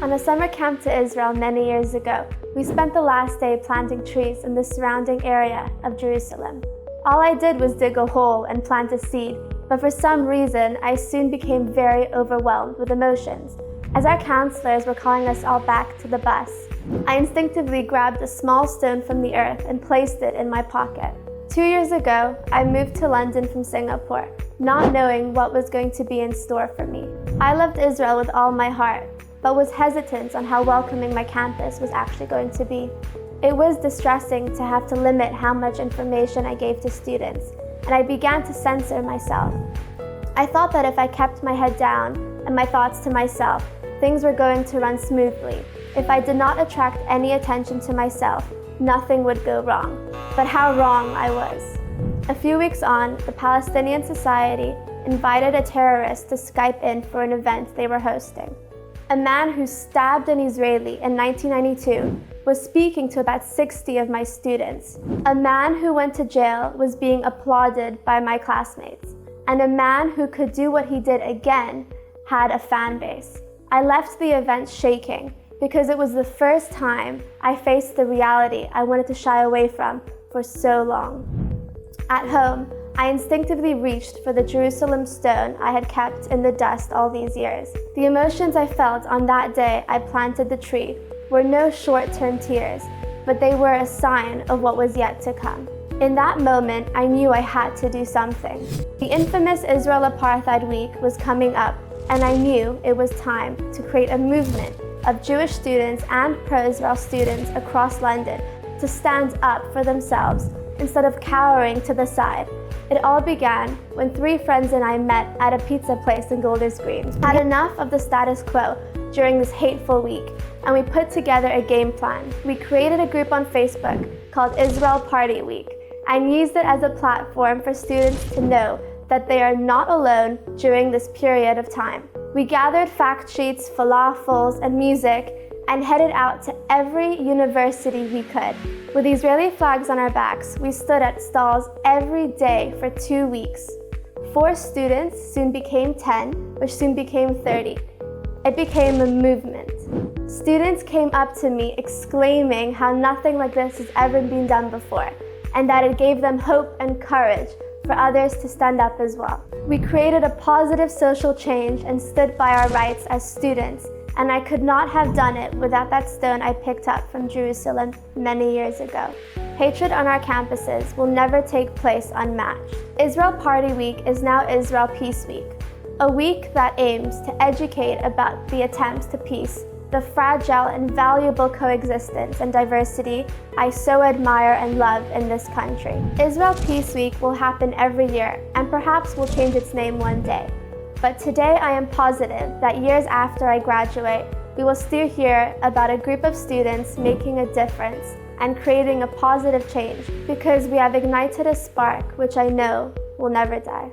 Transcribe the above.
On a summer camp to Israel many years ago, we spent the last day planting trees in the surrounding area of Jerusalem. All I did was dig a hole and plant a seed, but for some reason, I soon became very overwhelmed with emotions. As our counselors were calling us all back to the bus, I instinctively grabbed a small stone from the earth and placed it in my pocket. 2 years ago, I moved to London from Singapore, not knowing what was going to be in store for me. I loved Israel with all my heart, but was hesitant on how welcoming my campus was actually going to be. It was distressing to have to limit how much information I gave to students, and I began to censor myself. I thought that if I kept my head down and my thoughts to myself, things were going to run smoothly. If I did not attract any attention to myself, nothing would go wrong. But how wrong I was. A few weeks on, the Palestinian Society invited a terrorist to Skype in for an event they were hosting. A man who stabbed an Israeli in 1992 was speaking to about 60 of my students. A man who went to jail was being applauded by my classmates. And a man who could do what he did again had a fan base. I left the event shaking because it was the first time I faced the reality I wanted to shy away from for so long. At home, I instinctively reached for the Jerusalem stone I had kept in the dust all these years. The emotions I felt on that day I planted the tree were no short-term tears, but they were a sign of what was yet to come. In that moment, I knew I had to do something. The infamous Israel Apartheid Week was coming up, and I knew it was time to create a movement of Jewish students and pro-Israel students across London to stand up for themselves instead of cowering to the side. It all began when 3 friends and I met at a pizza place in Golders Green. We had enough of the status quo during this hateful week, and we put together a game plan. We created a group on Facebook called Israel Party Week and used it as a platform for students to know that they are not alone during this period of time. We gathered fact sheets, falafels, and music and headed out to every university we could. With Israeli flags on our backs, we stood at stalls every day for 2 weeks. 4 students soon became 10, which soon became 30. It became a movement. Students came up to me exclaiming how nothing like this has ever been done before, and that it gave them hope and courage for others to stand up as well. We created a positive social change and stood by our rights as students, and I could not have done it without that stone I picked up from Jerusalem many years ago. Hatred on our campuses will never take place unmatched. Israel Party Week is now Israel Peace Week, a week that aims to educate about the attempts to peace, the fragile and valuable coexistence and diversity I so admire and love in this country. Israel Peace Week will happen every year and perhaps will change its name one day. But today I am positive that years after I graduate, we will still hear about a group of students making a difference and creating a positive change because we have ignited a spark which I know will never die.